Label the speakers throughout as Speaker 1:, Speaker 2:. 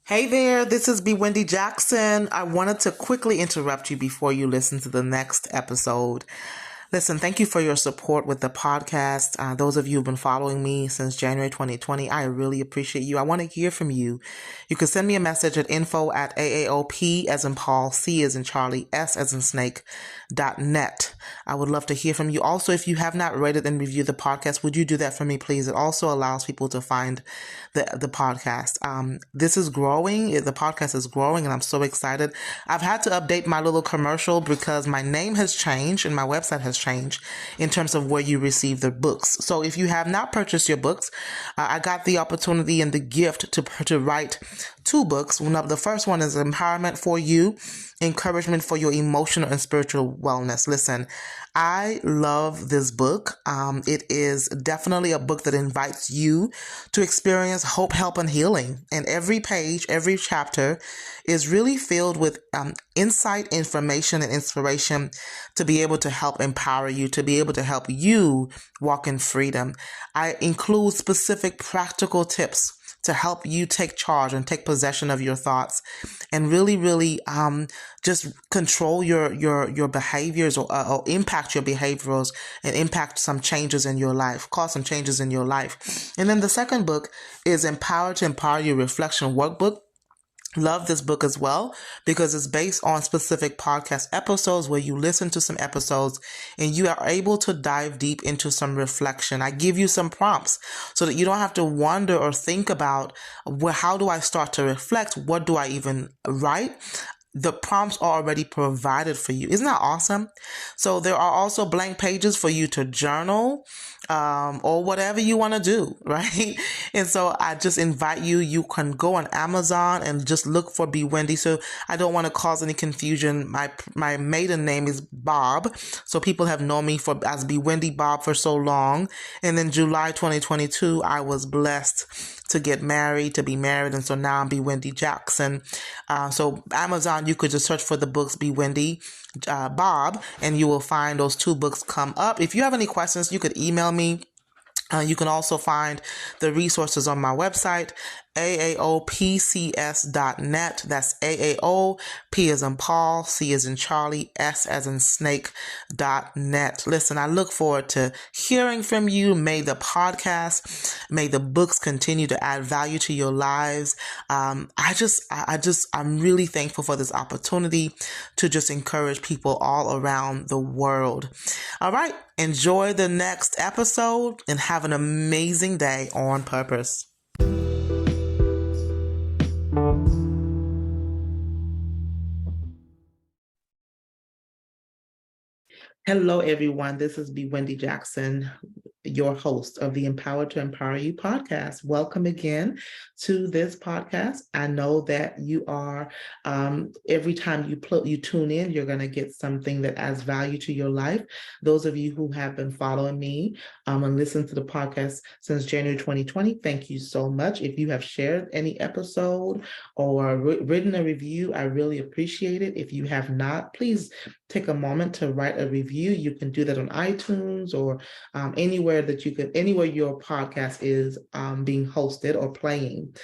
Speaker 1: Hey there, this is Wendy Jackson. I wanted to quickly interrupt you before you listen to the next episode. Listen, thank you for your support with the podcast. Those of you who've been following me since January 2020, I really appreciate you. I want to hear from you. You can send me a message at info@AAOP as in Paul, C as in Charlie, S as in Snake.net. I would love to hear from you. Also, if you have not rated and reviewed the podcast, would you do that for me, please? It also allows people to find the podcast. This is growing. The podcast is growing, and I'm so excited. I've had to update my little commercial because my name has changed and my website has changed in terms of where you receive the books. So if you have not purchased your books, I got the opportunity and the gift to write two books. The first one is Empowerment for You, Encouragement for Your Emotional and Spiritual Wellness. Listen, I love this book. It is definitely a book that invites you to experience hope, help, and healing. And every page, every chapter is really filled with insight, information, and inspiration to be able to help empower you, to be able to help you walk in freedom. I include specific practical tips to help you take charge and take possession of your thoughts and really just control your behaviors or impact your behaviors and impact some changes in your life, cause some changes in your life. And then the second book is Empower to Empower You Reflection Workbook. Love this book as well because it's based on specific podcast episodes where you listen to some episodes and you are able to dive deep into some reflection. I give you some prompts so that you don't have to wonder or think about, well, how do I start to reflect? What do I even write? The prompts are already provided for you. Isn't that awesome? So there are also blank pages for you to journal or whatever you want to do, right? And so I just invite you. You can go on Amazon and just look for Be Wendy. So I don't want to cause any confusion. My maiden name is Bob, so people have known me as Be Wendy Bob for so long. And then July 2022, I was blessed to be married, and so now I'm Be Wendy Jackson. So Amazon, you could just search for the books Be Wendy Bob, and you will find those two books come up. If you have any questions, you could email me. You can also find the resources on my website, AAOPCS.net. That's AAO, P as in Paul, C as in Charlie, S as in Snake.net. Listen, I look forward to hearing from you. May the the books continue to add value to your lives. I'm really thankful for this opportunity to just encourage people all around the world. All right. Enjoy the next episode and have an amazing day on purpose. Hello, everyone. This is B. Wendy Jackson, your host of the Empower to Empower You podcast. Welcome again to this podcast. I know that you are, every time you tune in, you're going to get something that adds value to your life. Those of you who have been following me and listened to the podcast since January 2020, thank you so much. If you have shared any episode or written a review, I really appreciate it. If you have not, please take a moment to write a review. You can do that on iTunes or anywhere your podcast is being hosted or playing.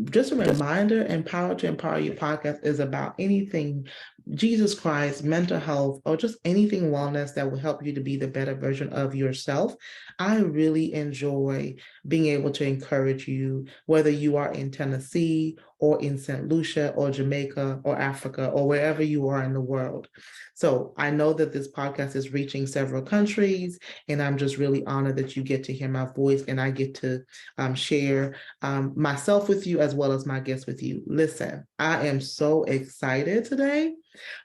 Speaker 1: Just a reminder, Empower to Empower You podcast is about anything Jesus Christ, mental health, or just anything wellness that will help you to be the better version of yourself. I really enjoy being able to encourage you, whether you are in Tennessee or in St. Lucia or Jamaica or Africa or wherever you are in the world. So I know that this podcast is reaching several countries, and I'm just really honored that you get to hear my voice and I get to share myself with you as well as my guests with you. Listen, I am so excited today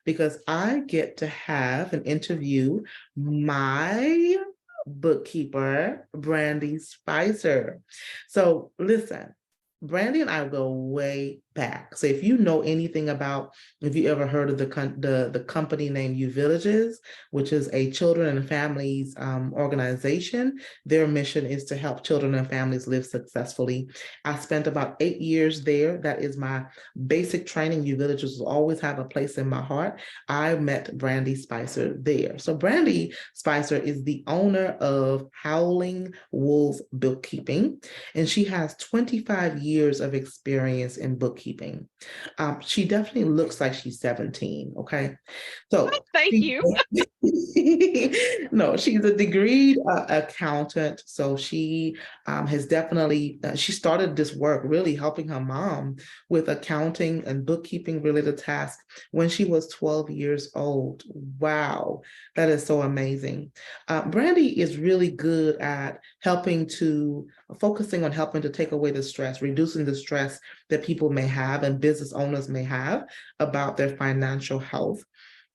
Speaker 1: because I get to have and interview my bookkeeper, Brandie Spicer. So listen, Brandie and I go way back. So if you know anything about, if you ever heard of the company named U Villages, which is a children and families organization, their mission is to help children and families live successfully. I spent about 8 years there. That is my basic training. U Villages will always have a place in my heart. I met Brandie Spicer there. So Brandie Spicer is the owner of Howling Wolf Bookkeeping, and she has 25 years of experience in bookkeeping. bookkeeping. She definitely looks like she's 17. Okay. So
Speaker 2: Thank you.
Speaker 1: no, she's a degreed accountant. So she has definitely, she started this work really helping her mom with accounting and bookkeeping related tasks when she was 12 years old. Wow, that is so amazing. Brandie is really good at focusing on helping to take away the stress, reducing the stress that people may have and business owners may have about their financial health.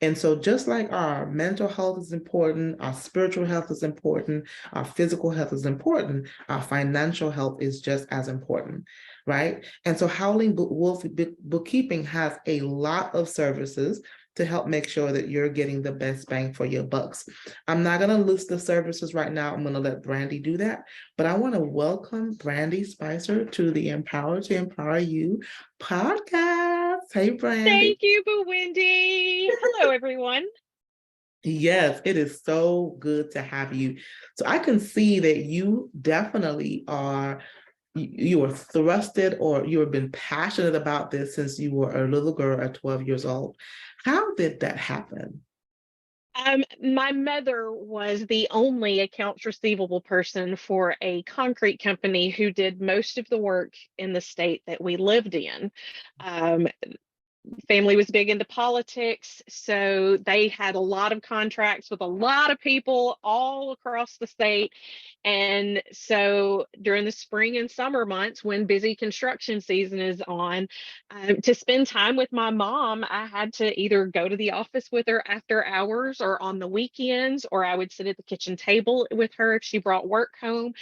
Speaker 1: And so, just like our mental health is important, our spiritual health is important, our physical health is important, our financial health is just as important, right? And so, Howling Wolf Bookkeeping has a lot of services to help make sure that you're getting the best bang for your bucks. I'm not going to list the services right now. I'm going to let Brandie do that. But I want to welcome Brandie Spicer to the Empower to Empower You podcast. Hey, Brandie.
Speaker 2: Thank you, Boo Wendy. Hello, everyone.
Speaker 1: Yes, it is so good to have you. So I can see that you definitely are, you are thrusted or you have been passionate about this since you were a little girl at 12 years old. How did that happen?
Speaker 2: My mother was the only accounts receivable person for a concrete company who did most of the work in the state that we lived in. Um, Family was big into politics, so they had a lot of contracts with a lot of people all across the state. And so during the spring and summer months, when busy construction season is on, to spend time with my mom, I had to either go to the office with her after hours or on the weekends, or I would sit at the kitchen table with her if she brought work home.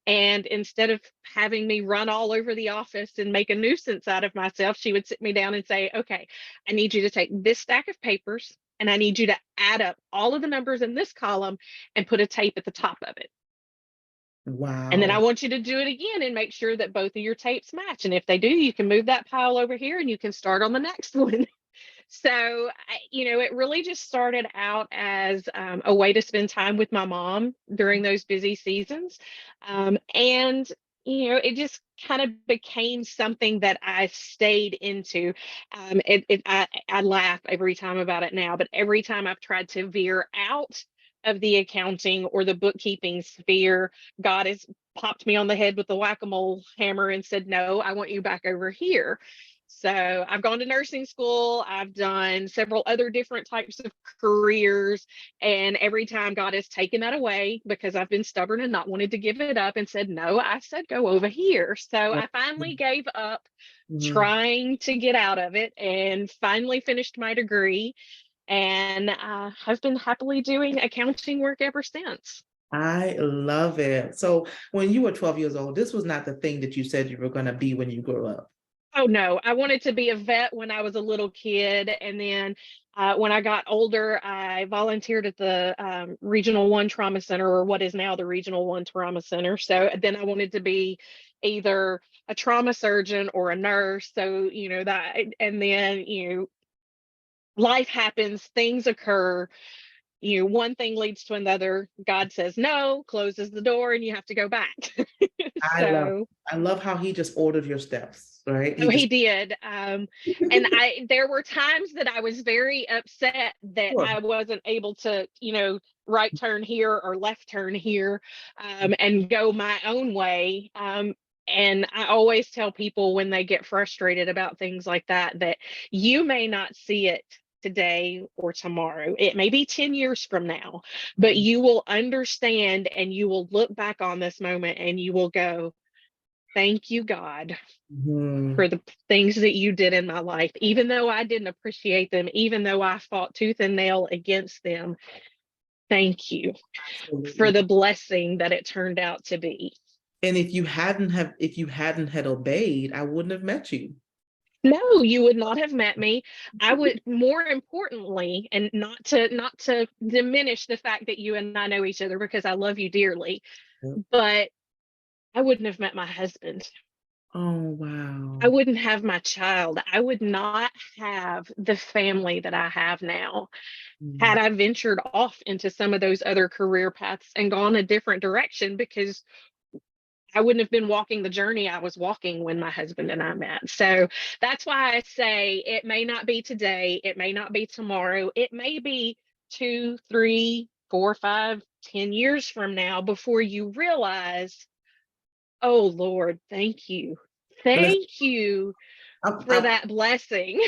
Speaker 2: And instead of having me run all over the office and make a nuisance out of myself, she would sit me down and say, okay, I need you to take this stack of papers and I need you to add up all of the numbers in this column and put a tape at the top of it. And then I
Speaker 1: Wow.
Speaker 2: want you to do it again and make sure that both of your tapes match. And if they do, you can move that pile over here and you can start on the next one. So, it really just started out as a way to spend time with my mom during those busy seasons. And, it just kind of became something that I stayed into. I laugh every time about it now, but every time I've tried to veer out of the accounting or the bookkeeping sphere, God has popped me on the head with the whack-a-mole hammer and said, no, I want you back over here. So I've gone to nursing school. I've done several other different types of careers. And every time God has taken that away because I've been stubborn and not wanted to give it up and said, no, I said, go over here. So I finally gave up
Speaker 1: Mhm.
Speaker 2: trying to get out of it and finally finished my degree. And have been happily doing accounting work ever since.
Speaker 1: I love it. So when you were 12 years old, this was not the thing that you said you were going to be when you grew up.
Speaker 2: Oh no, I wanted to be a vet when I was a little kid, and then when I got older, I volunteered at the Regional One Trauma Center, or what is now the Regional One Trauma Center. So then I wanted to be either a trauma surgeon or a nurse. So that, and then life happens, things occur. One thing leads to another. God says no, closes the door, and you have to go back.
Speaker 1: I love
Speaker 2: So
Speaker 1: I love how he just ordered your steps, right? He
Speaker 2: oh, he
Speaker 1: just
Speaker 2: did. And there were times that I was very upset that
Speaker 1: sure.
Speaker 2: I wasn't able to, right turn here or left turn here, and go my own way. And I always tell people when they get frustrated about things like that, that you may not see it today or tomorrow. It may be 10 years from now, but you will understand and you will look back on this moment and you will go, thank you, God,
Speaker 1: Mhm.
Speaker 2: for the things that you did in my life, even though I didn't appreciate them, even though I fought tooth and nail against them. Thank you for
Speaker 1: Absolutely.
Speaker 2: the blessing that it turned out to be.
Speaker 1: And if you hadn't had obeyed, I wouldn't have met you.
Speaker 2: No, you would not have met me. I would, more importantly, and not to diminish the fact that you and I know each other because I love you dearly, but I wouldn't have met my husband.
Speaker 1: Oh
Speaker 2: I
Speaker 1: wow.
Speaker 2: wouldn't have my child. I would not have the family that I have now
Speaker 1: Mhm.
Speaker 2: had I ventured off into some of those other career paths and gone a different direction, because I wouldn't have been walking the journey I was walking when my husband and I met. So that's why I say it may not be today, it may not be tomorrow, it may be 2, 3, 4, 5, 10 years from now before you realize, oh Lord, thank you.
Speaker 1: Listen,
Speaker 2: Thank you for
Speaker 1: I'm,
Speaker 2: that blessing.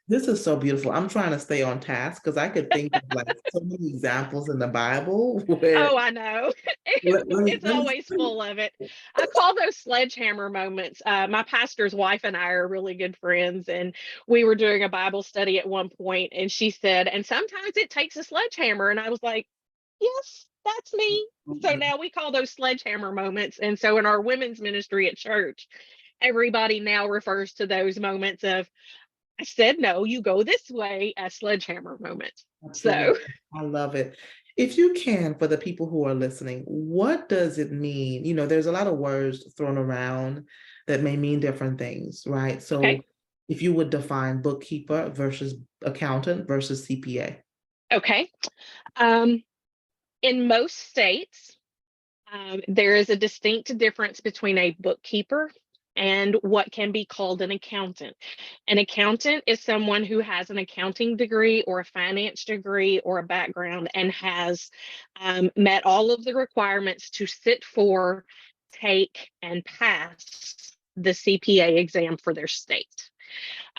Speaker 1: this is so beautiful. I'm trying to stay on task because I could think of like so many examples in the Bible where
Speaker 2: Oh, I know. It's
Speaker 1: let me
Speaker 2: always full of it. I call those sledgehammer moments. My pastor's wife and I are really good friends, and we were doing a Bible study at one point, and she said, and sometimes it takes a sledgehammer. And I was like, yes, that's me. So now we call those sledgehammer moments. And so in our women's ministry at church, everybody now refers to those moments of, I said no, you go this way, as sledgehammer moments.
Speaker 1: Absolutely.
Speaker 2: So,
Speaker 1: I love it. If you can, for the people who are listening, what does it mean? There's a lot of words thrown around that may mean different things, right?
Speaker 2: okay.
Speaker 1: So if you would define bookkeeper versus accountant versus CPA.
Speaker 2: Okay. Um, in most states, there is a distinct difference between a bookkeeper and what can be called an accountant. An accountant is someone who has an accounting degree or a finance degree or a background and has met all of the requirements to sit for, take, and pass the CPA exam for their state.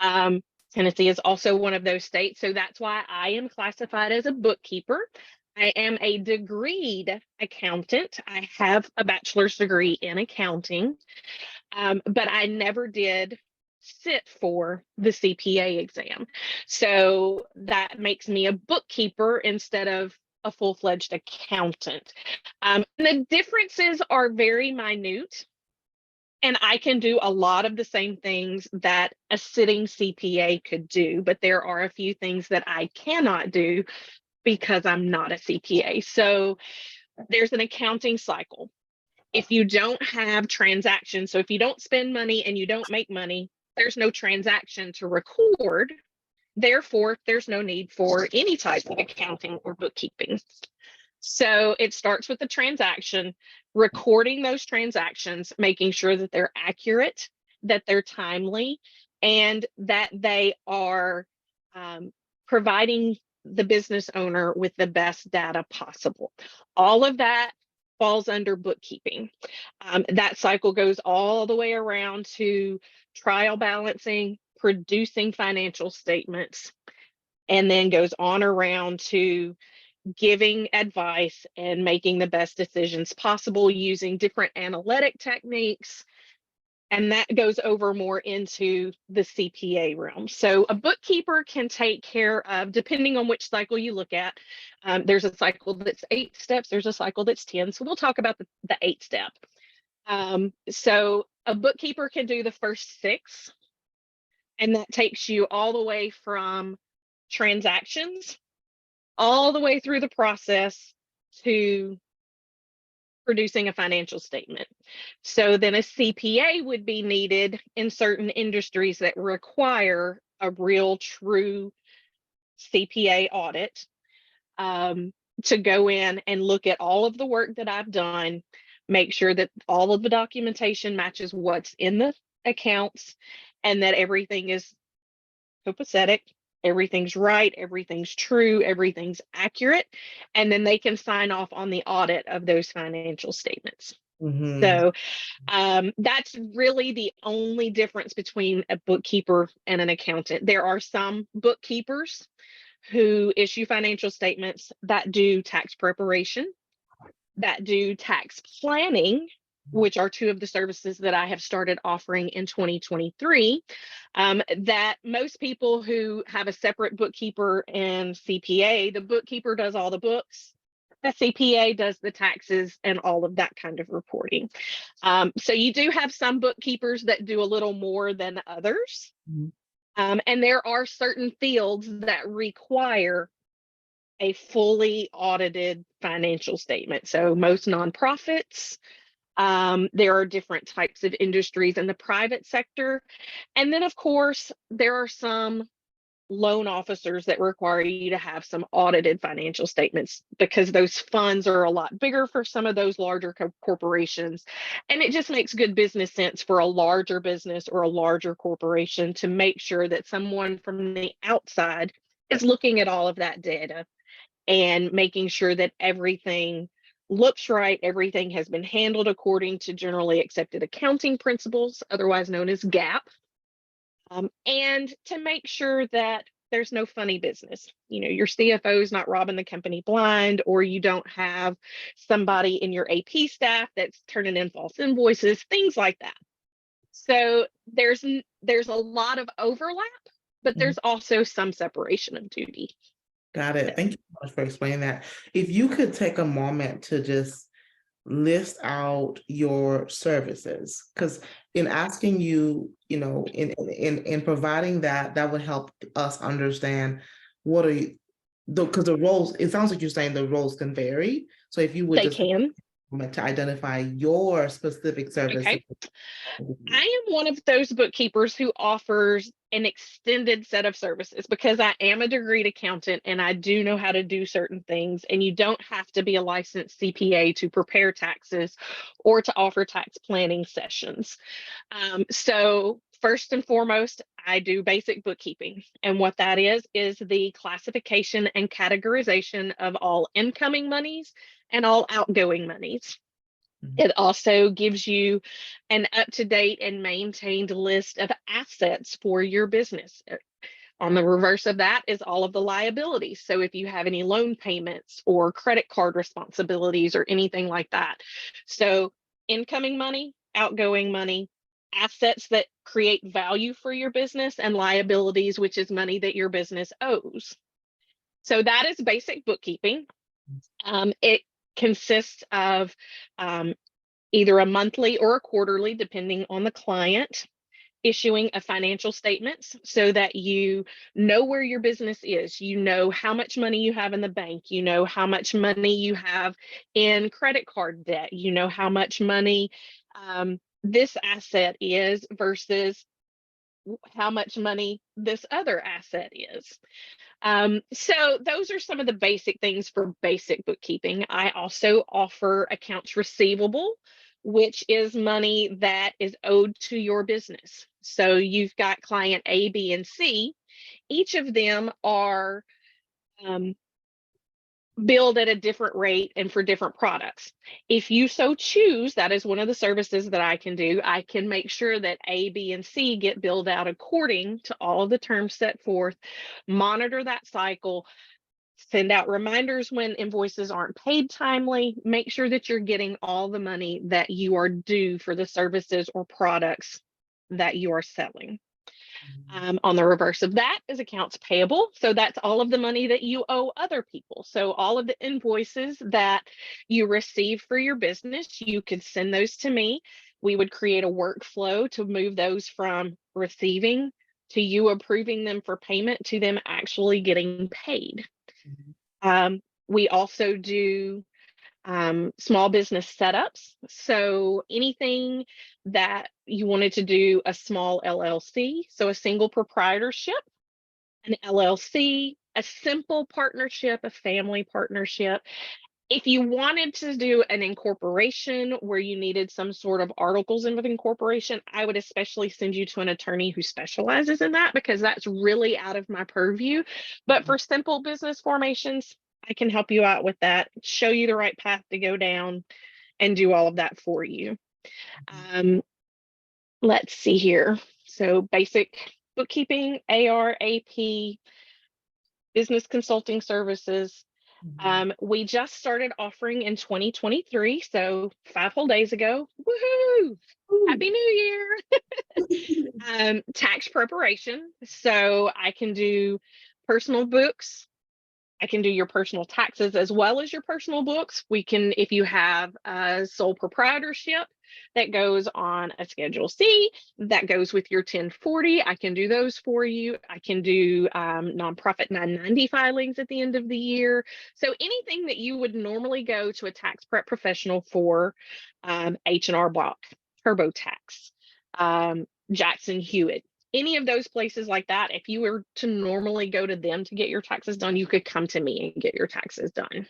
Speaker 2: Um, Tennessee is also one of those states, so that's why I am classified as a bookkeeper. I am a degreed accountant. I have a bachelor's degree in accounting, but I never did sit for the CPA exam. So that makes me a bookkeeper instead of a full-fledged accountant. The differences are very minute. And I can do a lot of the same things that a sitting CPA could do, but there are a few things that I cannot do because I'm not a CPA. So there's an accounting cycle. If you don't have transactions, so if you don't spend money and you don't make money, there's no transaction to record. Therefore, there's no need for any type of accounting or bookkeeping. So it starts with the transaction, recording those transactions, making sure that they're accurate, that they're timely, and that they are um, providing the business owner with the best data possible. All of that falls under bookkeeping. That cycle goes all the way around to trial balancing, producing financial statements, and then goes on around to giving advice and making the best decisions possible using different analytic techniques. And that goes over more into the CPA realm. So a bookkeeper can take care of, depending on which cycle you look at, there's a cycle that's 8 steps, there's a cycle that's 10. So we'll talk about the 8 step. So a bookkeeper can do the first 6, and that takes you all the way from transactions all the way through the process to producing a financial statement. So then a CPA would be needed in certain industries that require a real true CPA audit, to go in and look at all of the work that I've done, make sure that all of the documentation matches what's in the accounts, and that everything is copacetic, everything's right, everything's true, everything's accurate, and then they can sign off on the audit of those financial statements.
Speaker 1: Mm-hmm.
Speaker 2: So that's really the only difference between a bookkeeper and an accountant. There are some bookkeepers who issue financial statements that do tax preparation, that do tax planning, which are 2 of the services that I have started offering in 2023. That most people who have a separate bookkeeper and CPA, the bookkeeper does all the books, the CPA does the taxes and all of that kind of reporting. So you do have some bookkeepers that do a little more than others. And there are certain fields that require a fully audited financial statement. So most nonprofits, there are different types of industries in the private sector. And then, of course, there are some loan officers that require you to have some audited financial statements, because those funds are a lot bigger for some of those larger corporations. And it just makes good business sense for a larger business or a larger corporation to make sure that someone from the outside is looking at all of that data and making sure that everything looks right, everything has been handled according to generally accepted accounting principles, otherwise known as GAAP, and to make sure that there's no funny business. Your CFO is not robbing the company blind, or you don't have somebody in your AP staff that's turning in false invoices, things like that. So there's a lot of overlap, but
Speaker 1: Mhm.
Speaker 2: there's also some separation of duty.
Speaker 1: Got it. Thank you so much for explaining that. If you could take a moment to just list out your services, because in asking you, in providing that, that would help us understand what are you, because the roles, it sounds like you're saying the roles can vary. So if you would
Speaker 2: They
Speaker 1: just
Speaker 2: can.
Speaker 1: to identify your specific services.
Speaker 2: Okay. I am one of those bookkeepers who offers an extended set of services because I am a degreed accountant and I do know how to do certain things. And you don't have to be a licensed CPA to prepare taxes or to offer tax planning sessions. So, first and foremost, I do basic bookkeeping. And what that is the classification and categorization of all incoming monies and all outgoing monies. It also gives you an up-to-date and maintained list of assets for your business. On the reverse of that is all of the liabilities. So if you have any loan payments or credit card responsibilities or anything like that. So incoming money, outgoing money, assets that create value for your business, and liabilities, which is money that your business owes. So that is basic bookkeeping. It consists of either a monthly or a quarterly, depending on the client, issuing a financial statements so that you know where your business is. You know how much money you have in the bank. You know how much money you have in credit card debt. You know how much money this asset is versus how much money this other asset is. So those are some of the basic things for basic bookkeeping. I also offer accounts receivable, which is money that is owed to your business. So you've got client A, B, and C. Each of them are um, billed at a different rate and for different products. If you so choose, that is one of the services that I can do. I can make sure that A, B, and C get billed out according to all of the terms set forth, monitor that cycle, send out reminders when invoices aren't paid timely, make sure that you're getting all the money that you are due for the services or products that you are selling. On the reverse of that is accounts payable. So that's all of the money that you owe other people. So all of the invoices that you receive for your business, you could send those to me. We would create a workflow to move those from receiving to you approving them for payment to them actually getting paid. We also do small business setups. So anything that you wanted to do a small LLC, so a single proprietorship, an LLC, a simple partnership, a family partnership. If you wanted to do an incorporation where you needed some sort of articles of incorporation, I would especially send you to an attorney who specializes in that because that's really out of my purview. But for simple business formations, I can help you out with that, show you the right path to go down, and do all of that for you. Let's see here. So basic bookkeeping, AR, AP, business consulting services. We just started offering in 2023, so 5 whole days ago. Woohoo! Happy New Year! Tax preparation. So I can do personal books. I can do your personal taxes as well as your personal books. We can, if you have a sole proprietorship that goes on a Schedule C, that goes with your 1040, I can do those for you. I can do nonprofit 990 filings at the end of the year. So anything that you would normally go to a tax prep professional for, H&R Block, TurboTax, Jackson Hewitt, any of those places like that, if you were to normally go to them to get your taxes done, you could come to me and get your taxes done.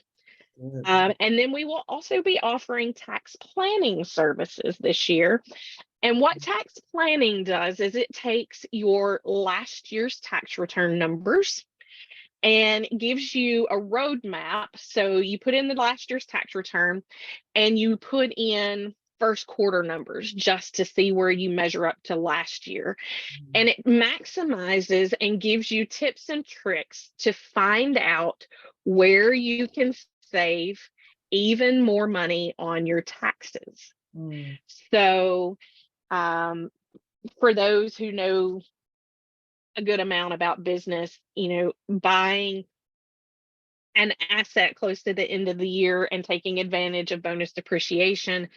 Speaker 2: And then we will also be offering tax planning services this year. And what tax planning does is it takes your last year's tax return numbers and gives you a roadmap. So you put in the last year's tax return and you put in first quarter numbers just to see where you measure up to last year. And it maximizes and gives you tips and tricks to find out where you can save even more money on your taxes.
Speaker 1: Mm.
Speaker 2: So, for those who know a good amount about business, buying an asset close to the end of the year and taking advantage of bonus depreciation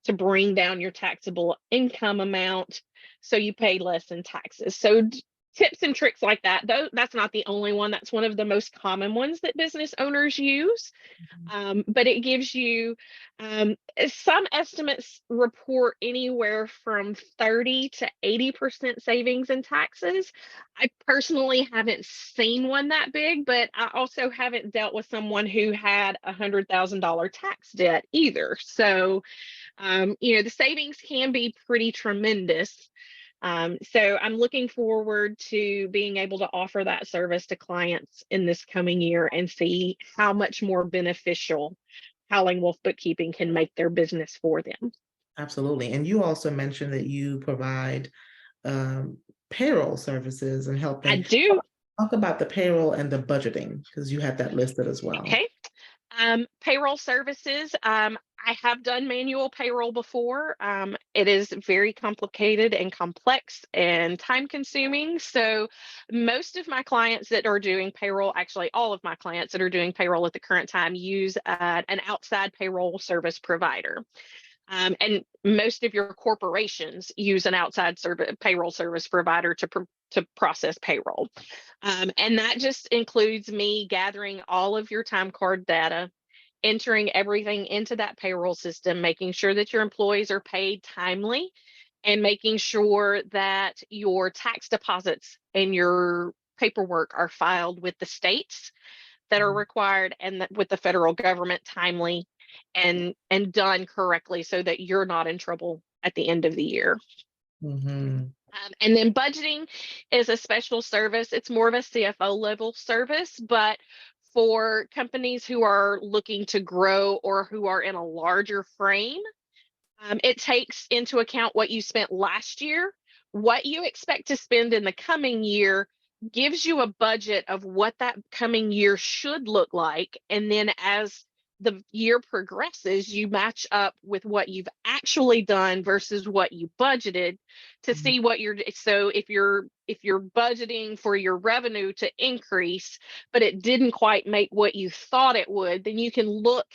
Speaker 2: to bring down your taxable income amount so you pay less in taxes. So tips and tricks like that, though that's not the only one. That's one of the most common ones that business owners use. But it gives you some estimates report anywhere from 30 to 80% savings in taxes. I personally haven't seen one that big, but I also haven't dealt with someone who had $100,000 tax debt either. So, the savings can be pretty tremendous. So I'm looking forward to being able to offer that service to clients in this coming year and see how much more beneficial Howling Wolf Bookkeeping can make their business for them.
Speaker 1: Absolutely. And you also mentioned that you provide um, payroll services and
Speaker 2: I
Speaker 1: helping.
Speaker 2: do.
Speaker 1: Talk about the payroll and the budgeting because you have that listed as well.
Speaker 2: Okay. Payroll services. I have done manual payroll before. It is very complicated and complex and time consuming. So, most of my clients that are doing payroll, actually, all of my clients that are doing payroll at the current time, use an outside payroll service provider. And most of your corporations use an outside payroll service provider to process payroll. And that just includes me gathering all of your time card data, entering everything into that payroll system, making sure that your employees are paid timely, and making sure that your tax deposits and your paperwork are filed with the states that are required and with the federal government timely and done correctly so that you're not in trouble at the end of the year.
Speaker 1: Mm-hmm.
Speaker 2: And then budgeting is a special service. It's more of a CFO level service, but for companies who are looking to grow or who are in a larger frame, it takes into account what you spent last year, what you expect to spend in the coming year, gives you a budget of what that coming year should look like. And then as the year progresses, you match up with what you've actually done versus what you budgeted to see what you're. So if you're budgeting for your revenue to increase, but it didn't quite make what you thought it would, then you can look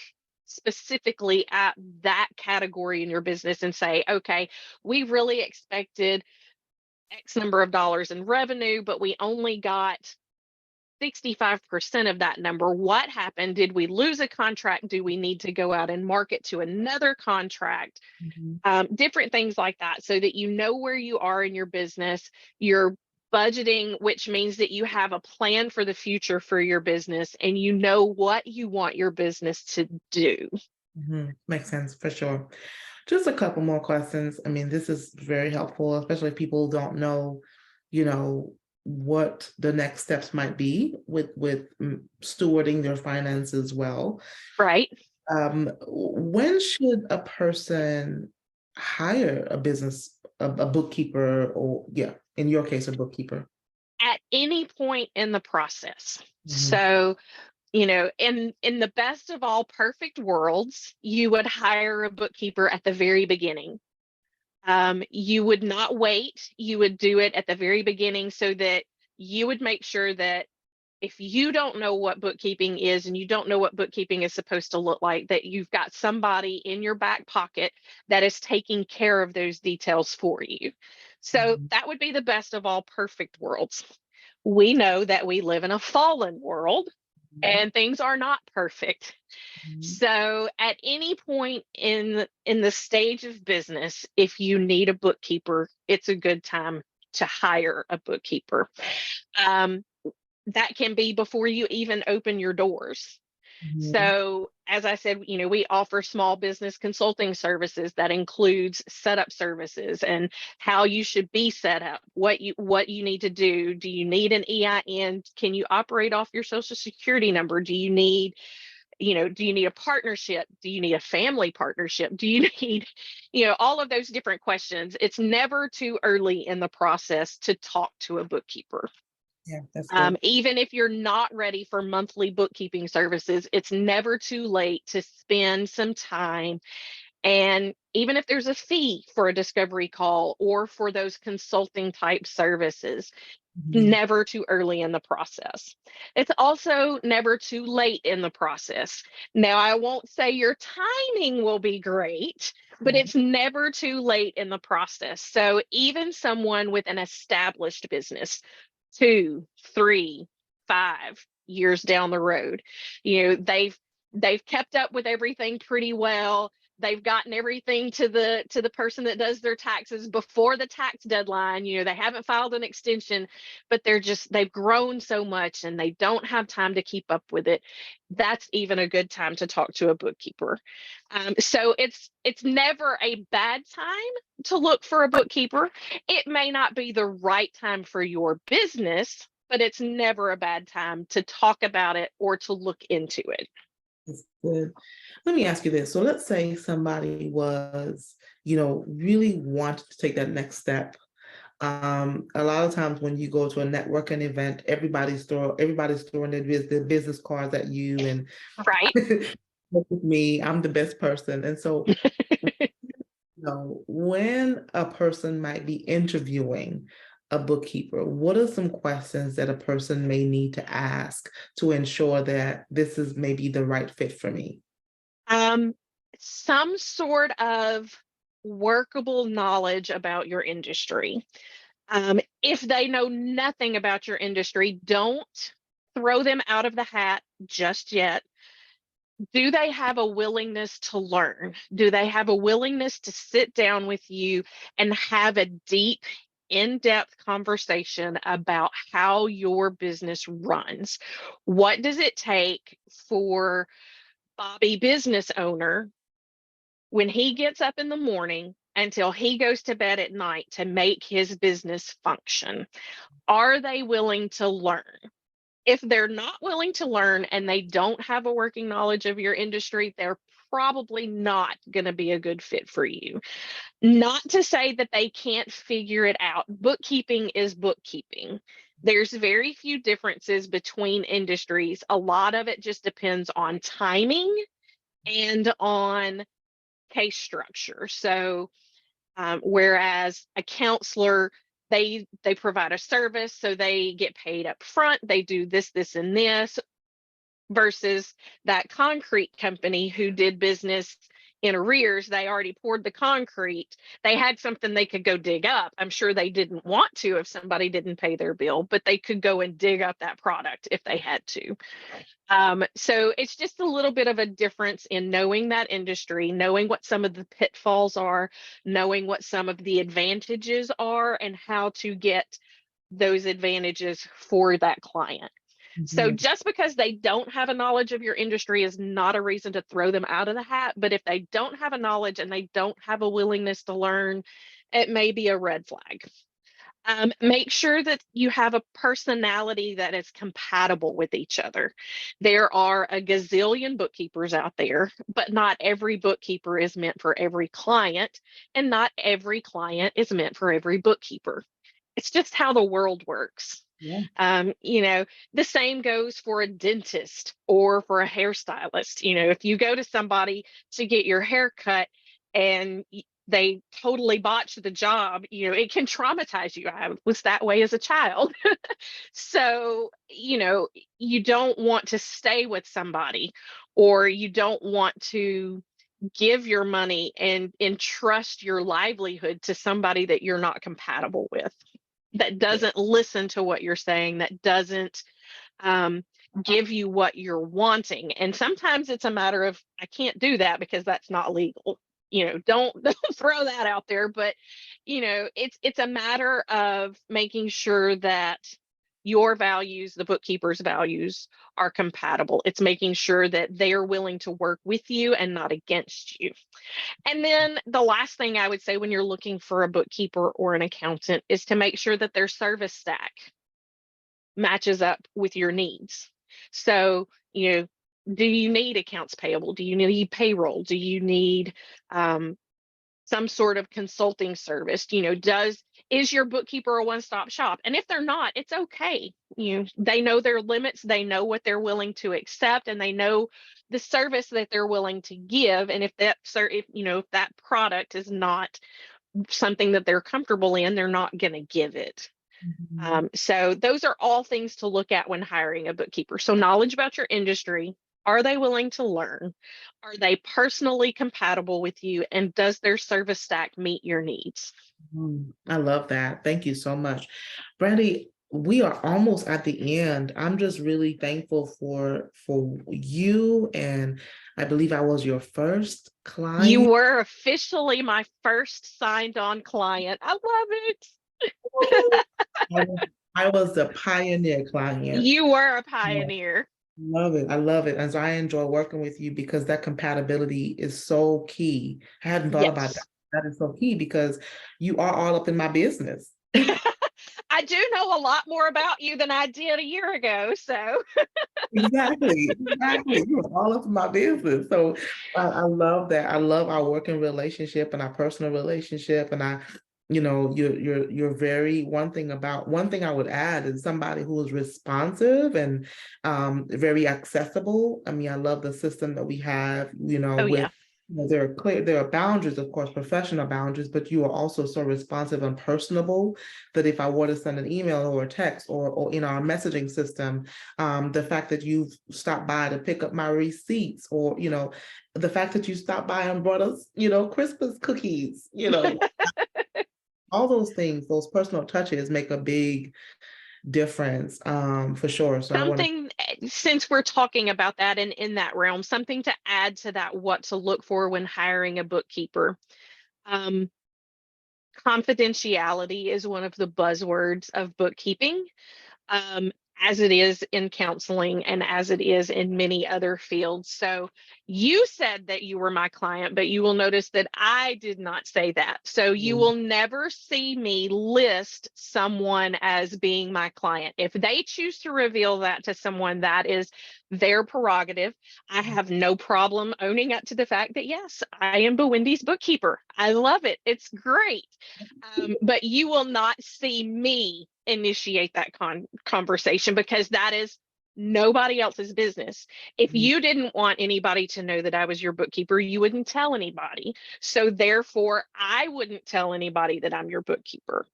Speaker 2: specifically at that category in your business and say, okay, we really expected X number of dollars in revenue, but we only got 65% of that number. What happened? Did we lose a contract? Do we need to go out and market to another contract?
Speaker 1: Mm-hmm.
Speaker 2: Different things like that, so that you know where you are in your business. You're budgeting, which means that you have a plan for the future for your business and you know what you want your business to do.
Speaker 1: Mm-hmm. Makes sense for sure. Just a couple more questions. I mean, this is very helpful, especially if people don't know, what the next steps might be with stewarding their finances well.
Speaker 2: Right.
Speaker 1: When should a person hire a bookkeeper, or yeah, in your case, a bookkeeper?
Speaker 2: At any point in the process.
Speaker 1: Mm-hmm.
Speaker 2: So, in the best of all perfect worlds, you would hire a bookkeeper at the very beginning. You would not wait. You would do it at the very beginning so that you would make sure that if you don't know what bookkeeping is and you don't know what bookkeeping is supposed to look like, that you've got somebody in your back pocket that is taking care of those details for you. So
Speaker 1: Mm-hmm.
Speaker 2: that would be the best of all perfect worlds. We know that we live in a fallen world and things are not perfect.
Speaker 1: Mm-hmm.
Speaker 2: So at any point in the stage of business, if you need a bookkeeper, it's a good time to hire a bookkeeper. Um, that can be before you even open your doors.
Speaker 1: Mhm.
Speaker 2: So, as I said, we offer small business consulting services that includes setup services and how you should be set up, what you need to do. Do you need an EIN? Can you operate off your social security number? Do you need a partnership? Do you need a family partnership? Do you need, all of those different questions? It's never too early in the process to talk to a bookkeeper.
Speaker 1: Yeah, that's good.
Speaker 2: Even if you're not ready for monthly bookkeeping services, it's never too late to spend some time. And even if there's a fee for a discovery call or for those consulting type services,
Speaker 1: Mhm.
Speaker 2: never too early in the process. It's also never too late in the process. Now, I won't say your timing will be great, but
Speaker 1: Right.
Speaker 2: it's never too late in the process. So even someone with an established business, 2, 3, 5 years down the road, they've kept up with everything pretty well. They've gotten everything to the person that does their taxes before the tax deadline. They haven't filed an extension, but they've grown so much and they don't have time to keep up with it. That's even a good time to talk to a bookkeeper. So it's never a bad time to look for a bookkeeper. It may not be the right time for your business, but it's never a bad time to talk about it or to look into it.
Speaker 1: That's good. Let me ask you this. So let's say somebody was, really wanted to take that next step. A lot of times when you go to a networking event, everybody's throwing their business cards at you and
Speaker 2: Right.
Speaker 1: look with me, I'm the best person. And so, when a person might be interviewing a bookkeeper, what are some questions that a person may need to ask to ensure that this is maybe the right fit for me?
Speaker 2: um, some sort of workable knowledge about your industry. If they know nothing about your industry, don't throw them out of the hat just yet. Do they have a willingness to learn? Do they have a willingness to sit down with you and have a deep, in depth conversation about how your business runs? What does it take for Bobby, business owner, when he gets up in the morning until he goes to bed at night to make his business function? Are they willing to learn? If they're not willing to learn and they don't have a working knowledge of your industry, they're probably not going to be a good fit for you. Not to say that they can't figure it out. Bookkeeping is bookkeeping. There's very few differences between industries. A lot of it just depends on timing and on case structure. So, whereas a counselor, they provide a service, so they get paid up front. They do this, and this, versus that concrete company who did business in arrears. They already poured the concrete. They had something they could go dig up. I'm sure they didn't want to if somebody didn't pay their bill, but they could go and dig up that product if they had to. So it's just a little bit of a difference in knowing that industry, knowing what some of the pitfalls are, knowing what some of the advantages are, and how to get those advantages for that client. So
Speaker 1: Mhm.
Speaker 2: just because they don't have a knowledge of your industry is not a reason to throw them out of the hat. But if they don't have a knowledge and they don't have a willingness to learn, it may be a red flag. Make sure that you have a personality that is compatible with each other. There are a gazillion bookkeepers out there, but not every bookkeeper is meant for every client, and not every client is meant for every bookkeeper. It's just how the world works.
Speaker 1: Yeah.
Speaker 2: The same goes for a dentist or for a hairstylist. If you go to somebody to get your hair cut and they totally botch the job, it can traumatize you. I was that way as a child. So, you don't want to stay with somebody, or you don't want to give your money and entrust your livelihood to somebody that you're not compatible with, that doesn't listen to what you're saying, that doesn't um, give you what you're wanting. And sometimes it's a matter of, I can't do that because that's not legal. don't throw that out there. But it's a matter of making sure that your values, the bookkeeper's values, are compatible. It's making sure that they are willing to work with you and not against you. And then the last thing I would say when you're looking for a bookkeeper or an accountant is to make sure that their service stack matches up with your needs. So, do you need accounts payable? Do you need payroll? Do you need some sort of consulting service? Is your bookkeeper a one-stop shop? And if they're not, it's okay. They know their limits, they know what they're willing to accept, and they know the service that they're willing to give. And if that product is not something that they're comfortable in, they're not going to give it.
Speaker 1: Mhm.
Speaker 2: So those are all things to look at when hiring a bookkeeper. So knowledge about your industry. Are they willing to learn? Are they personally compatible with you? And does their service stack meet your needs?
Speaker 1: I love that. Thank you so much. Brandie, we are almost at the end. I'm just really thankful for you, and I believe I was your first
Speaker 2: You
Speaker 1: client.
Speaker 2: were officially my first signed on client. I love it.
Speaker 1: I was, I was the pioneer client.
Speaker 2: You were a pioneer.
Speaker 1: Love it. I love it. And so I enjoy working with you because that compatibility is so key. I hadn't thought about that.
Speaker 2: Yes.
Speaker 1: That is so key because you are all up in my business.
Speaker 2: I do know a lot more about you than I did a year ago. So,
Speaker 1: Exactly, exactly. You're all up in my business. So I love that. I love our working relationship and our personal relationship. And you're very one thing I would add is somebody who is responsive and very accessible. I mean, I love the system that we have,
Speaker 2: oh,
Speaker 1: with
Speaker 2: yeah.
Speaker 1: there are boundaries, of course, professional boundaries, but you are also so responsive and personable that if I were to send an email or a text or in our messaging system, the fact that you've stopped by to pick up my receipts, or the fact that you stopped by and brought us Christmas cookies, all those things, those personal touches make a big difference, for sure. So I want to.
Speaker 2: Something, since we're talking about that and in that realm, something to add to that, what to look for when hiring a bookkeeper. Um, Confidentiality is one of the buzzwords of bookkeeping. um, as it is in counseling and as it is in many other fields. So you said that you were my client, but you will notice that I did not say that. So you will never see me list someone as being my client. If they choose to reveal that to someone, that is their prerogative. I have no problem owning up to the fact that, yes, I am Wendy's bookkeeper. I love it. It's great. But you will not see me initiate that conversation because that is nobody else's business. If you didn't want anybody to know that I was your bookkeeper, you wouldn't tell anybody. So therefore, I wouldn't tell anybody that I'm your bookkeeper.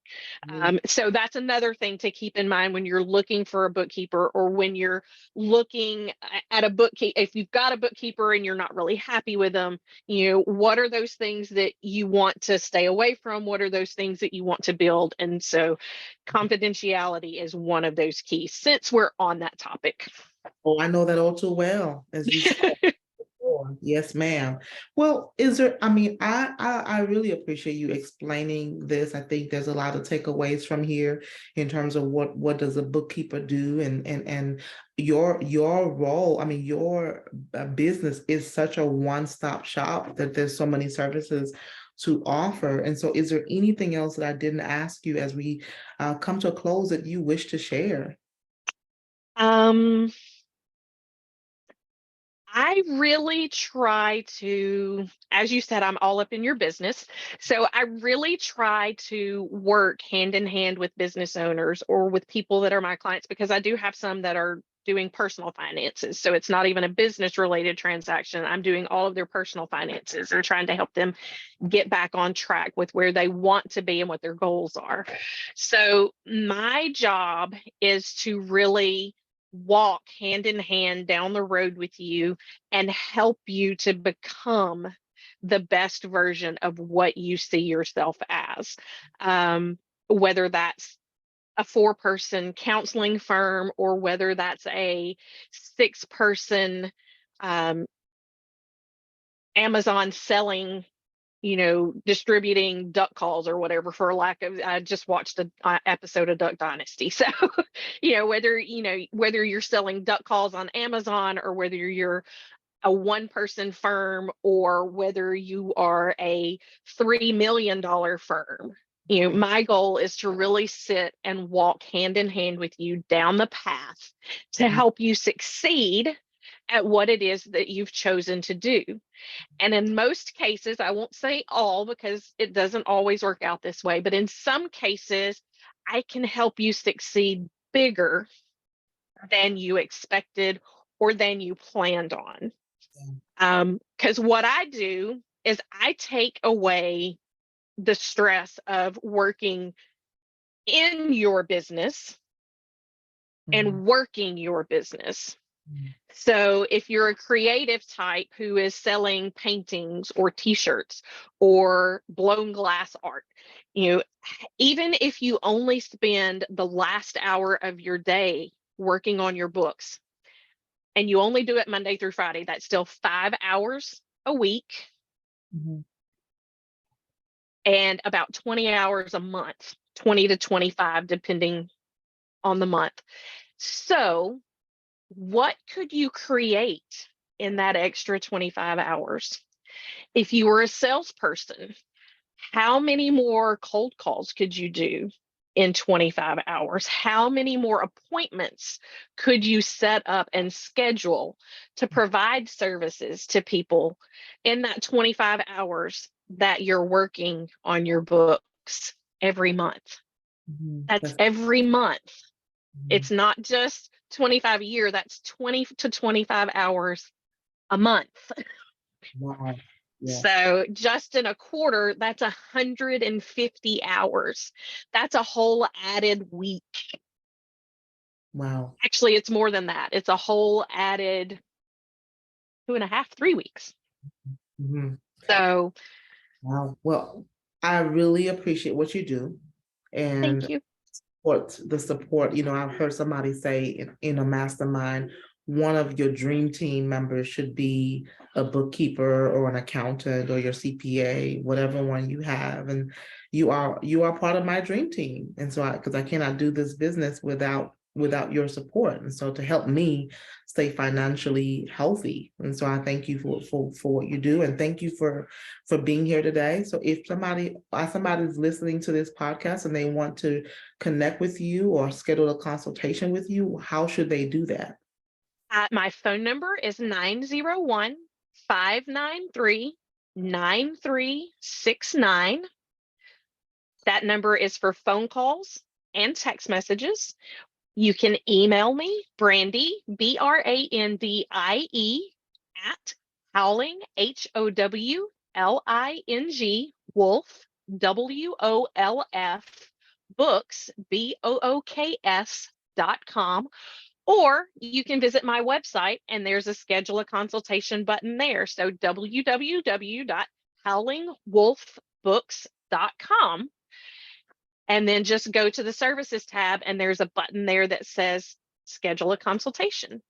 Speaker 2: So that's another thing to keep in mind when you're looking for a bookkeeper, or when you're looking at a bookkeeper. If you've got a bookkeeper and you're not really happy with them, what are those things that you want to stay away from? What are those things that you want to build? And so confidentiality is one of those keys, since we're on that topic.
Speaker 1: Oh, I know that all too well, as you said. Sure. Yes, ma'am. Well, is there, I mean, I really appreciate you explaining this. I think there's a lot of takeaways from here in terms of what does a bookkeeper do, and your role. I mean, your business is such a one-stop shop that there's so many services to offer. And so is there anything else that I didn't ask you as we come to a close that you wish to share?
Speaker 2: um I really try to, as you said, I'm all up in your business. So I really try to work hand in hand with business owners or with people that are my clients, because I do have some that are doing personal finances. So it's not even a business related transaction. I'm doing all of their personal finances and trying to help them get back on track with where they want to be and what their goals are. So my job is to really walk hand in hand down the road with you and help you to become the best version of what you see yourself as. Whether that's a 4-person counseling firm, or whether that's a 6-person um, Amazon selling distributing duck calls or whatever, for lack of, I just watched an episode of Duck Dynasty. So, whether you're selling duck calls on Amazon, or whether you're a one person firm, or whether you are a $3 million firm, my goal is to really sit and walk hand in hand with you down the path to help you succeed at what it is that you've chosen to do. And in most cases, I won't say all because it doesn't always work out this way, but in some cases, I can help you succeed bigger than you expected or than you planned on. Because what I do is I take away the stress of working in your business and working your business. So if you're a creative type who is selling paintings or t-shirts or blown glass art, even if you only spend the last hour of your day working on your books, and you only do it Monday through Friday, that's still 5 hours a week, and about 20 hours a month, 20 to 25, depending on the month. So what could you create in that extra 25 hours? If you were a salesperson, how many more cold calls could you do in 25 hours? How many more appointments could you set up and schedule to provide services to people in that 25 hours that you're working on your books every month? That's every month. It's not just 25 a year, that's 20 to 25 hours a month.
Speaker 1: Wow. Yeah.
Speaker 2: So just in a quarter, that's 150 hours. That's a whole added week.
Speaker 1: Wow.
Speaker 2: Actually, it's more than that. It's a whole added 2.5, 3 weeks. So,
Speaker 1: wow. Well, I really appreciate what you do, and
Speaker 2: thank you.
Speaker 1: the support. I've heard somebody say in a mastermind, one of your dream team members should be a bookkeeper or an accountant or your CPA, whatever one you have. And you are part of my dream team. And so because I cannot do this business without your support. And so to help me stay financially healthy. And so I thank you for what you do. And thank you for being here today. So if somebody's listening to this podcast and they want to connect with you or schedule a consultation with you, how should they do that?
Speaker 2: My phone number is 901-593-9369. That number is for phone calls and text messages. You can email me, Brandie, Brandie, at Howling, HOWLING, Wolf, WOLF, books, BOOKS.com. Or you can visit my website and there's a schedule a consultation button there. So www.howlingwolfbooks.com. And then just go to the services tab and there's a button there that says schedule a consultation.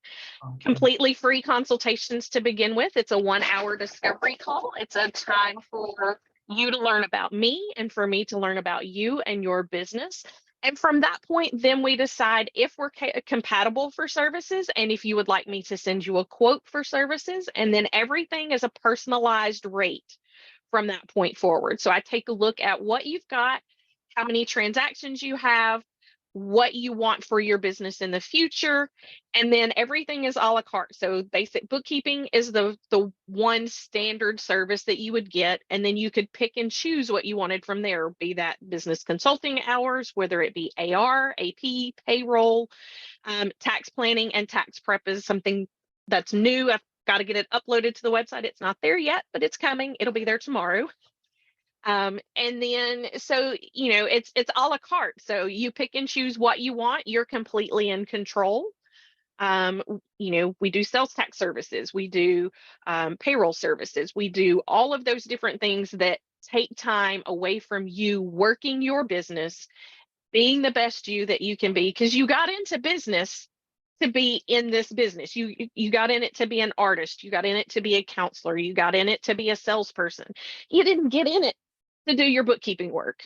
Speaker 2: Okay. Completely free consultations to begin with. It's a 1-hour discovery call. It's a time for you to learn about me and for me to learn about you and your business. And from that point, then we decide if we're compatible for services and if you would like me to send you a quote for services. And then everything is a personalized rate from that point forward. So I take a look at what you've got, how many transactions you have, what you want for your business in the future, and then everything is a la carte. So basic bookkeeping is the one standard service that you would get, and then you could pick and choose what you wanted from there, be that business consulting hours, whether it be AR, AP, payroll, tax planning, and tax prep is something that's new. I've got to get it uploaded to the website. It's not there yet, but it's coming. It'll be there tomorrow. And then, so, it's a la carte. So you pick and choose what you want. You're completely in control. We do sales tax services. We do payroll services. We do all of those different things that take time away from you working your business, being the best you that you can be, because you got into business to be in this business. You got in it to be an artist. You got in it to be a counselor. You got in it to be a salesperson. You didn't get in it to do your bookkeeping work.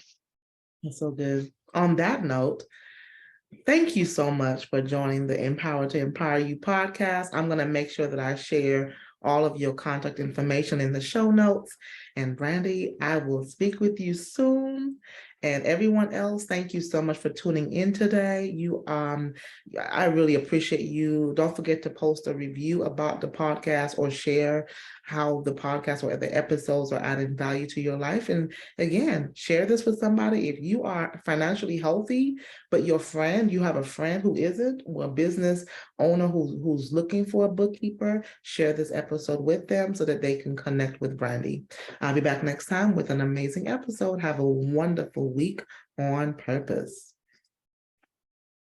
Speaker 1: That's so good. On that note, thank you so much for joining the Empower to Empower You podcast. I'm going to make sure that I share all of your contact information in the show notes. And Brandie, I will speak with you soon. And everyone else, thank you so much for tuning in today. I really appreciate you. Don't forget to post a review about the podcast or share how the podcast or the episodes are adding value to your life. And again, share this with somebody. If you are financially healthy, but you have a friend who isn't, or a business owner who's looking for a bookkeeper, share this episode with them so that they can connect with Brandie. I'll be back next time with an amazing episode. Have a wonderful week on purpose.